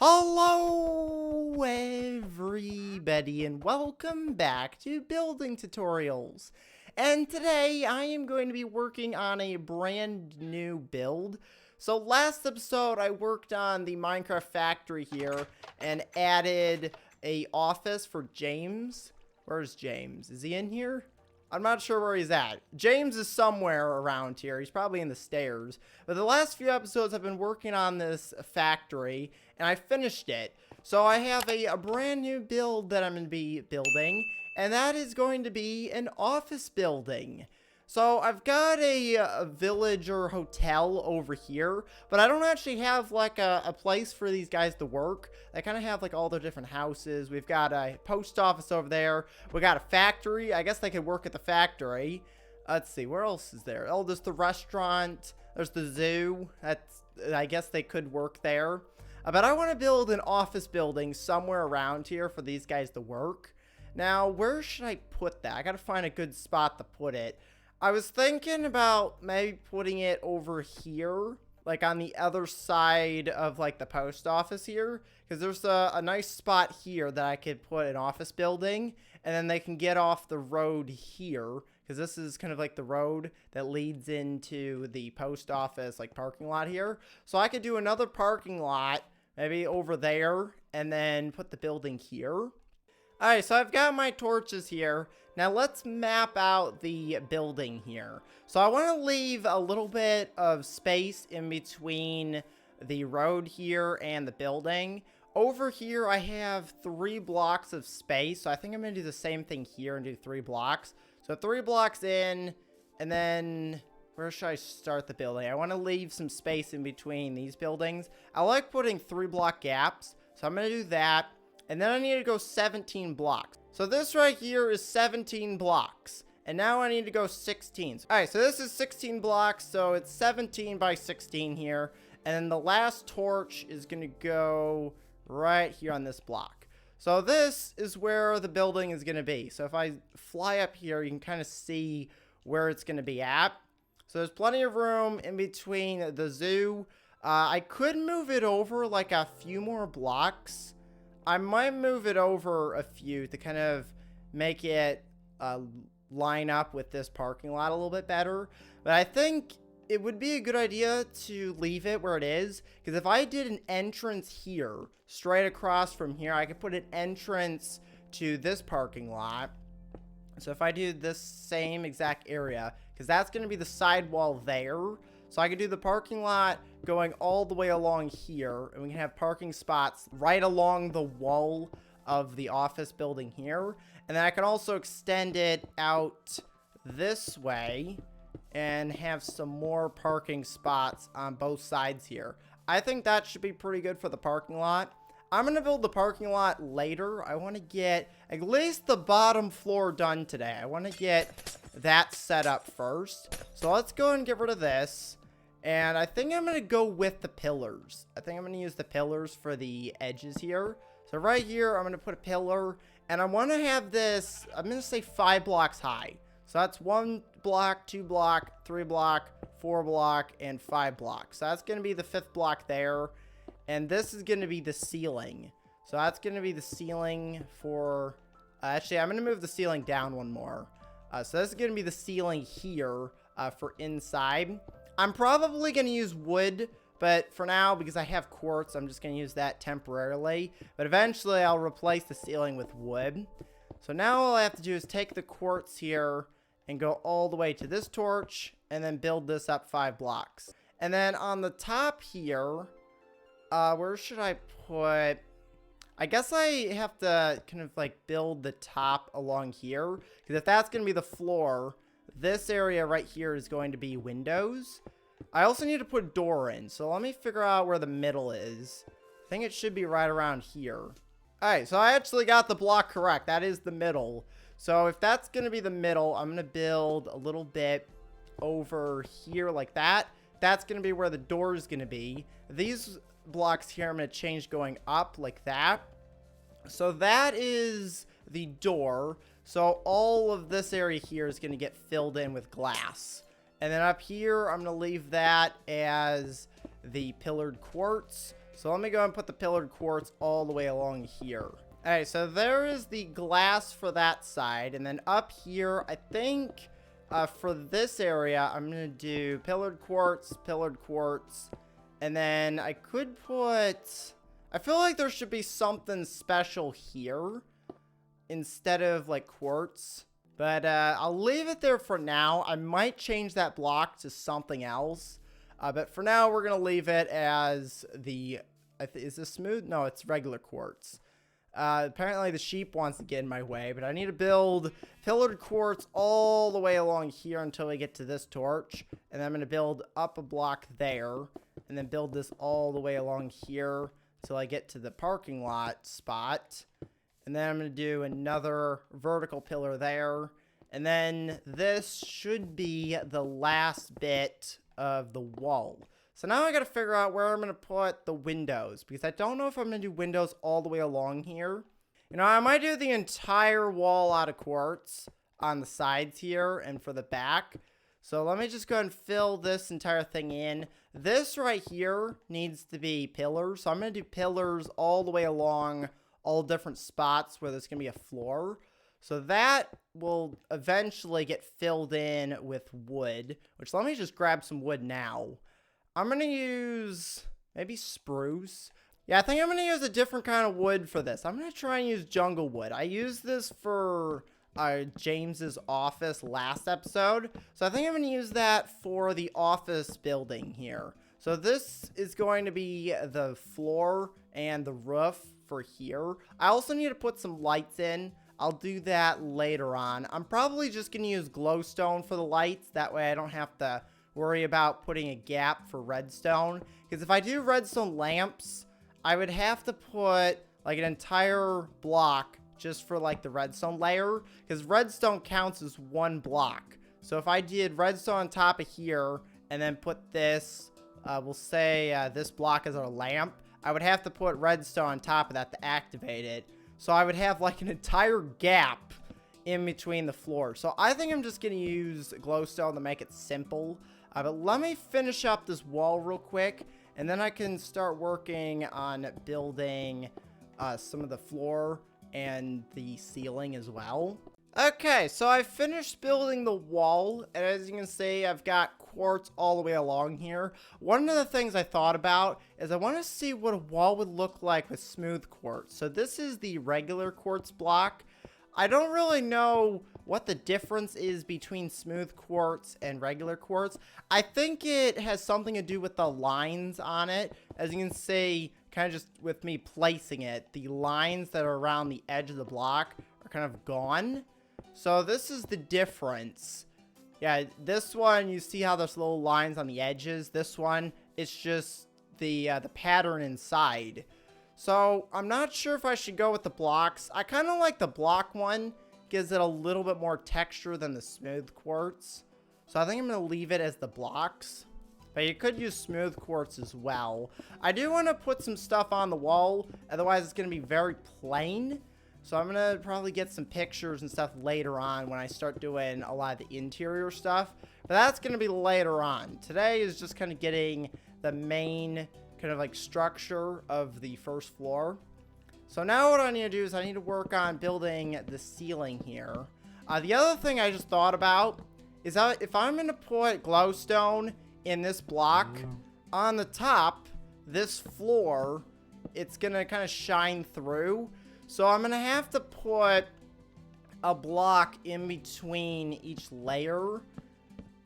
Hello everybody and welcome back to Building Tutorials. And today I am going to be working on a brand new build. So last episode I worked on the Minecraft factory here and added a office for James. Where's James? Is he in here? I'm not sure where he's at. James is somewhere around here. He's probably in the stairs. But the last few episodes I've been working on this factory, and I finished it. So I have a brand new build that I'm going to be building, and that is going to be an office building. So I've got a village or hotel over here, but I don't actually have like a place for these guys to work. They kind of have like all their different houses. We've got a post office over there. We got a factory. I guess they could work at the factory. Let's see, where else is there? Oh, there's the restaurant. There's the zoo. I guess they could work there. But I want to build an office building somewhere around here for these guys to work. Now, where should I put that? I got to find a good spot to put it. I was thinking about maybe putting it over here, like on the other side of like the post office here, because there's a nice spot here that I could put an office building, and then they can get off the road here, because this is kind of like the road that leads into the post office like parking lot here. So I could do another parking lot, maybe over there, and then put the building here. Alright, so I've got my torches here. Now let's map out the building here. So I want to leave a little bit of space in between the road here and the building. Over here I have 3 blocks of space, so I think I'm going to do the same thing here and do 3 blocks. So 3 blocks in, and then where should I start the building? I want to leave some space in between these buildings. I like putting 3 block gaps, so I'm going to do that. And then I need to go 17 blocks. So this right here is 17 blocks. And now I need to go 16. Alright, so this is 16 blocks. So it's 17 by 16 here. And then the last torch is going to go right here on this block. So this is where the building is going to be. So if I fly up here, you can kind of see where it's going to be at. So there's plenty of room in between the zoo. I could move it over like a few more blocks. I might move it over a few to kind of make it line up with this parking lot a little bit better. But I think it would be a good idea to leave it where it is. Because if I did an entrance here, straight across from here, I could put an entrance to this parking lot. So if I do this same exact area, because that's going to be the sidewall there. So I could do the parking lot going all the way along here, and we can have parking spots right along the wall of the office building here. And then I can also extend it out this way and have some more parking spots on both sides here. I think that should be pretty good for the parking lot. I'm going to build the parking lot later. I want to get at least the bottom floor done today. I want to get that set up first. So let's go and get rid of this. And I think I'm going to go with the pillars. I think I'm going to use the pillars for the edges here. So right here, I'm going to put a pillar. And I want to have this, I'm going to say 5 blocks high. So that's 1 block, 2 block, 3 block, 4 block, and 5 blocks. So that's going to be the 5th block there. And this is going to be the ceiling. So that's going to be the ceiling for... actually, I'm going to move the ceiling down one more. So this is going to be the ceiling here for inside. I'm probably going to use wood, but for now, because I have quartz, I'm just going to use that temporarily. But eventually, I'll replace the ceiling with wood. So now all I have to do is take the quartz here and go all the way to this torch, and then build this up 5 blocks. And then on the top here, where should I put... I guess I have to kind of like build the top along here, because if that's going to be the floor... this area right here is going to be windows. I also need to put a door in. So let me figure out where the middle is. I think it should be right around here. Alright, so I actually got the block correct. That is the middle. So if that's going to be the middle, I'm going to build a little bit over here like that. That's going to be where the door is going to be. These blocks here, I'm going to change going up like that. So that is the door. So all of this area here is going to get filled in with glass. And then up here, I'm going to leave that as the pillared quartz. So let me go and put the pillared quartz all the way along here. Alright, so there is the glass for that side. And then up here, I think for this area, I'm going to do pillared quartz. And then I could put... I feel like there should be something special here instead of like quartz. But I'll leave it there for now. I might change that block to something else. But for now, we're going to leave it as the... is this smooth? No, it's regular quartz. Apparently the sheep wants to get in my way, but I need to build pillared quartz all the way along here until we get to this torch. And then I'm going to build up a block there, and then build this all the way along here until I get to the parking lot spot. And then I'm going to do another vertical pillar there. And then this should be the last bit of the wall. So now I got to figure out where I'm going to put the windows, because I don't know if I'm going to do windows all the way along here. You know, I might do the entire wall out of quartz on the sides here and for the back. So let me just go and fill this entire thing in. This right here needs to be pillars. So I'm going to do pillars all the way along all different spots where there's going to be a floor. So that will eventually get filled in with wood, which let me just grab some wood now. I'm going to use maybe spruce. Yeah, I think I'm going to use a different kind of wood for this. I'm going to try and use jungle wood. I used this for James's office last episode. So I think I'm going to use that for the office building here. So this is going to be the floor and the roof for here. I also need to put some lights in. I'll do that later on. I'm probably just going to use glowstone for the lights. That way I don't have to worry about putting a gap for redstone, because if I do redstone lamps, I would have to put like an entire block just for like the redstone layer, because redstone counts as one block. So if I did redstone on top of here and then put this, we'll say this block as our lamp, I would have to put redstone on top of that to activate it. So I would have like an entire gap in between the floors. So I think I'm just going to use glowstone to make it simple. But let me finish up this wall real quick, and then I can start working on building some of the floor and the ceiling as well. Okay, so I finished building the wall, and as you can see, I've got quartz all the way along here. One of the things I thought about is I want to see what a wall would look like with smooth quartz. So this is the regular quartz block. I don't really know what the difference is between smooth quartz and regular quartz. I think it has something to do with the lines on it. As you can see, kind of just with me placing it, the lines that are around the edge of the block are kind of gone. So this is the difference. Yeah, this one, you see how there's little lines on the edges. This one, it's just the pattern inside. So I'm not sure if I should go with the blocks. I kind of like the block one. Gives it a little bit more texture than the smooth quartz. So I think I'm going to leave it as the blocks. But you could use smooth quartz as well. I do want to put some stuff on the wall. Otherwise, it's going to be very plain. So I'm going to probably get some pictures and stuff later on when I start doing a lot of the interior stuff. But that's going to be later on. Today is just kind of getting the main kind of like structure of the first floor. So now what I need to do is I need to work on building the ceiling here. The other thing I just thought about is if I'm going to put glowstone in this block, on the top, this floor, it's going to kind of shine through. So I'm going to have to put a block in between each layer.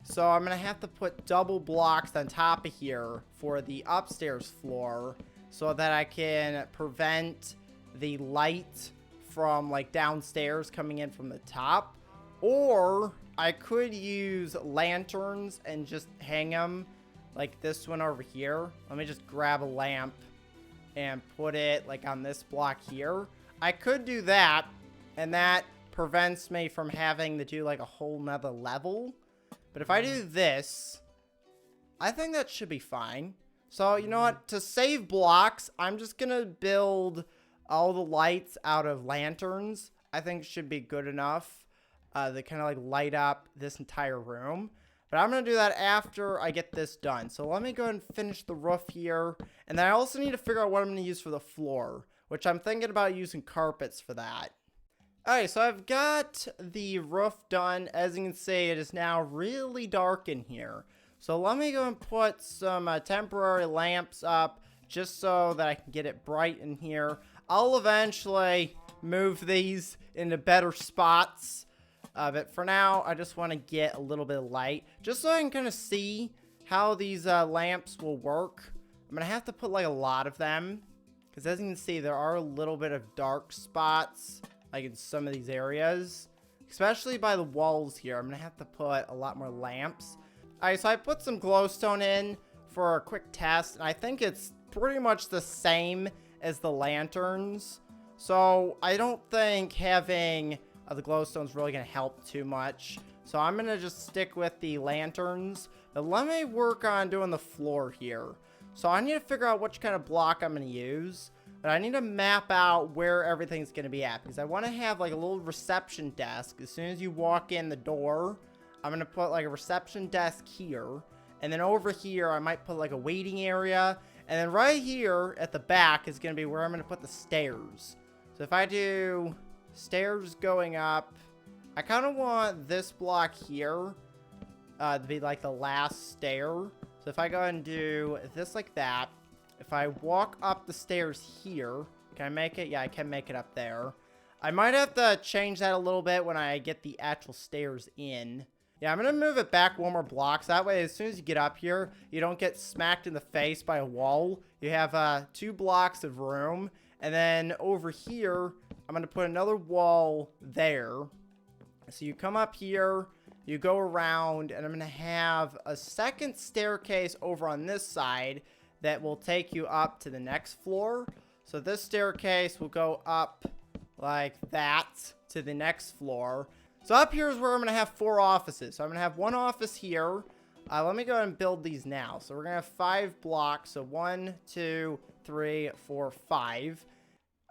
So I'm going to have to put double blocks on top of here for the upstairs floor so that I can prevent the light from like downstairs coming in from the top. Or I could use lanterns and just hang them like this one over here. Let me just grab a lamp and put it like on this block here. I could do that, and that prevents me from having to do like a whole nother level. But if I do this, I think that should be fine. So you know what, to save blocks, I'm just gonna build all the lights out of lanterns. I think should be good enough to kind of like light up this entire room. But I'm going to do that after I get this done. So let me go ahead and finish the roof here. And then I also need to figure out what I'm going to use for the floor, which I'm thinking about using carpets for that. Alright, so I've got the roof done. As you can see, it is now really dark in here. So let me go and put some temporary lamps up just so that I can get it bright in here. I'll eventually move these into better spots. But for now, I just want to get a little bit of light just so I can kind of see how these lamps will work. I'm going to have to put like a lot of them because as you can see, there are a little bit of dark spots like in some of these areas, especially by the walls here. I'm going to have to put a lot more lamps. Alright, so I put some glowstone in for a quick test, and I think it's pretty much the same as the lanterns. So I don't think having the glowstone is really going to help too much. So I'm going to just stick with the lanterns. But let me work on doing the floor here. So I need to figure out which kind of block I'm going to use. But I need to map out where everything's going to be at. Because I want to have like a little reception desk. As soon as you walk in the door, I'm going to put like a reception desk here. And then over here, I might put like a waiting area. And then right here at the back is going to be where I'm going to put the stairs. So if I do stairs going up, I kind of want this block here to be like the last stair. So if I go and do this like that, if I walk up the stairs here, can I make it? Yeah, I can make it up there. I might have to change that a little bit when I get the actual stairs in. Yeah, I'm going to move it back one more block. So that way, as soon as you get up here, you don't get smacked in the face by a wall. You have 2 blocks of room. And then over here, I'm going to put another wall there. So you come up here, you go around, and I'm going to have a second staircase over on this side that will take you up to the next floor. So this staircase will go up like that to the next floor. So up here is where I'm going to have 4 offices. So I'm going to have 1 office here. Let me go ahead and build these now. So we're going to have 5 blocks. So 1, 2, 3, 4, 5.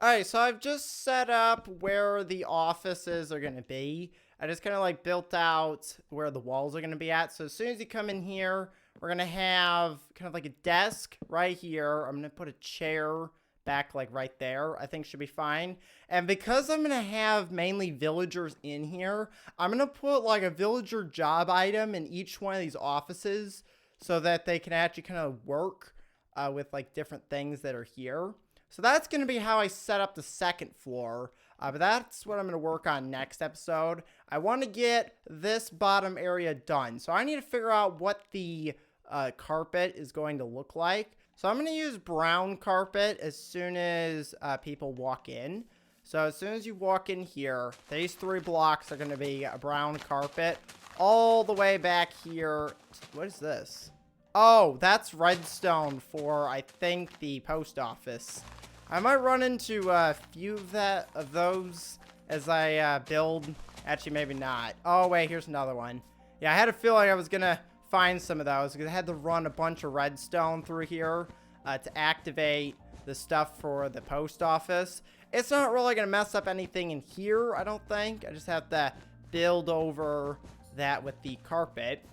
Alright, so I've just set up where the offices are going to be. I just kind of like built out where the walls are going to be at. So as soon as you come in here, we're going to have kind of like a desk right here. I'm going to put a chair back like right there. I think should be fine. And because I'm going to have mainly villagers in here, I'm going to put like a villager job item in each one of these offices so that they can actually kind of work with like different things that are here. So that's going to be how I set up the second floor. But that's what I'm going to work on next episode. I want to get this bottom area done. So I need to figure out what the carpet is going to look like. So I'm going to use brown carpet as soon as people walk in. So as soon as you walk in here, these 3 blocks are going to be a brown carpet. All the way back here. What is this? Oh, that's redstone for, I think, the post office. I might run into a few of those as I build. Actually, maybe not. Oh, wait, here's another one. Yeah, I had a feeling I was going to find some of those because I had to run a bunch of redstone through here to activate the stuff for the post office. It's not really going to mess up anything in here, I don't think. I just have to build over that with the carpet.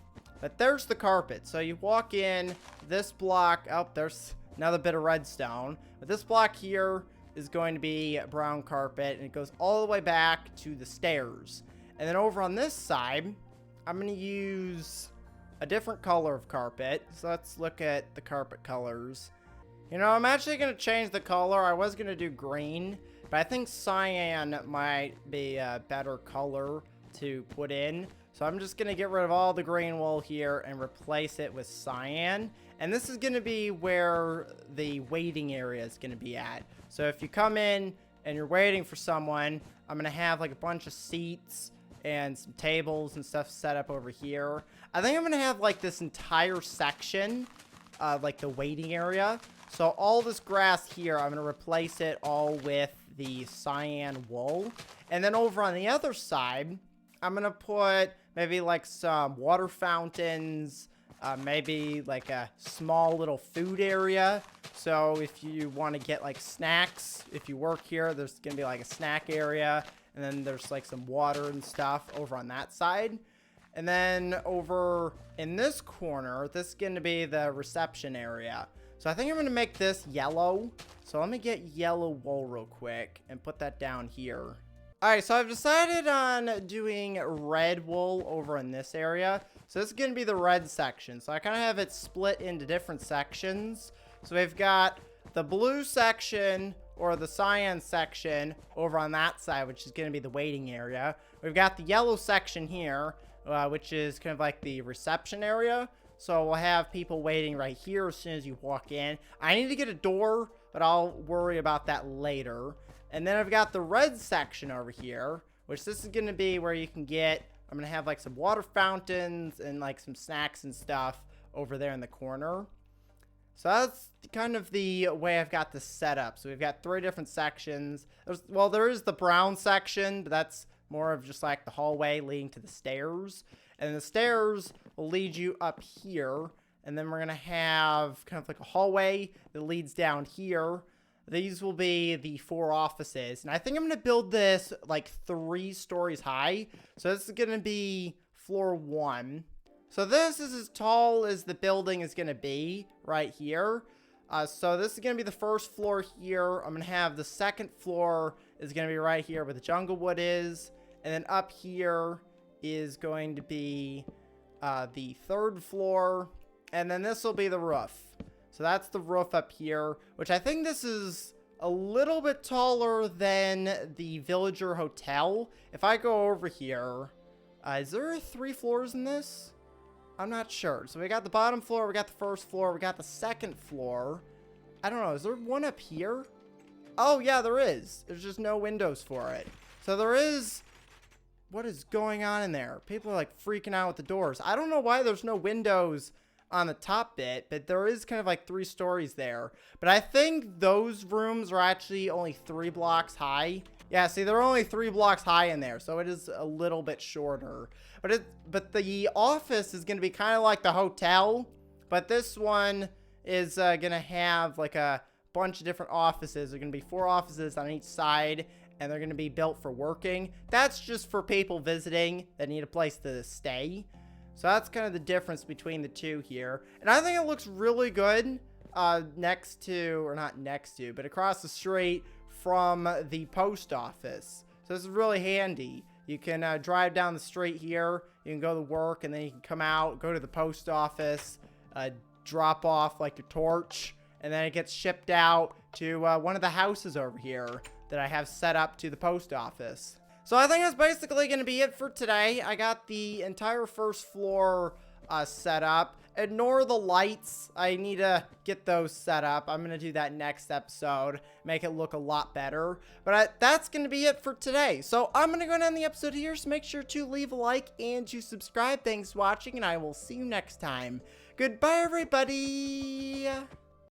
But there's the carpet. So you walk in, this block, oh, there's another bit of redstone. But this block here is going to be brown carpet, and it goes all the way back to the stairs. And then over on this side, I'm going to use a different color of carpet. So let's look at the carpet colors. You know, I'm actually going to change the color. I was going to do green, but I think cyan might be a better color to put in. So I'm just going to get rid of all the green wool here and replace it with cyan. And this is going to be where the waiting area is going to be at. So if you come in and you're waiting for someone, I'm going to have like a bunch of seats and some tables and stuff set up over here. I think I'm going to have like this entire section, like the waiting area. So all this grass here, I'm going to replace it all with the cyan wool. And then over on the other side, I'm going to put maybe like some water fountains, maybe like a small little food area. So if you want to get like snacks, if you work here, there's going to be like a snack area. And then there's like some water and stuff over on that side. And then over in this corner, this is going to be the reception area. So I think I'm going to make this yellow. So let me get yellow wool real quick and put that down here. All right, so I've decided on doing red wool over in this area. So this is going to be the red section. So I kind of have it split into different sections. So we've got the blue section or the cyan section over on that side, which is going to be the waiting area. We've got the yellow section here, which is kind of like the reception area. So we'll have people waiting right here as soon as you walk in. I need to get a door, but I'll worry about that later. And then I've got the red section over here, which this is going to be where you can get, I'm going to have like some water fountains and like some snacks and stuff over there in the corner. So that's kind of the way I've got this set up. So we've got 3 different sections. There is the brown section, but that's more of just like the hallway leading to the stairs. And the stairs will lead you up here. And then we're going to have kind of like a hallway that leads down here. These will be the 4 offices. And I think I'm going to build this like 3 stories high. So this is going to be floor 1. So this is as tall as the building is going to be right here. So this is going to be the first floor here. I'm going to have the second floor is going to be right here where the jungle wood is. And then up here is going to be the 3rd floor. And then this will be the roof. So that's the roof up here, which I think this is a little bit taller than the Villager Hotel. If I go over here, is there 3 floors in this? I'm not sure. So we got the bottom floor, we got the first floor, we got the second floor. I don't know, is there one up here? Oh yeah, there is. There's just no windows for it. So there is, what is going on in there? People are like freaking out with the doors. I don't know why there's no windows on the top bit, but there is kind of like 3 stories there. But I think those rooms are actually only 3 blocks high. Yeah, see, they're only 3 blocks high in there, so it is a little bit shorter. But the office is going to be kind of like the hotel, but this one is going to have like a bunch of different offices. There are going to be 4 offices on each side, and they're going to be built for working. That's just for people visiting that need a place to stay. So that's kind of the difference between the 2 here. And I think it looks really good next to, or not next to, but across the street from the post office. So this is really handy. You can drive down the street here. You can go to work, and then you can come out, go to the post office, drop off like your torch, and then it gets shipped out to one of the houses over here that I have set up to the post office. So I think that's basically going to be it for today. I got the entire first floor set up. Ignore the lights. I need to get those set up. I'm going to do that next episode. Make it look a lot better. But that's going to be it for today. So I'm going to go and end the episode here. So make sure to leave a like and to subscribe. Thanks for watching, and I will see you next time. Goodbye, everybody.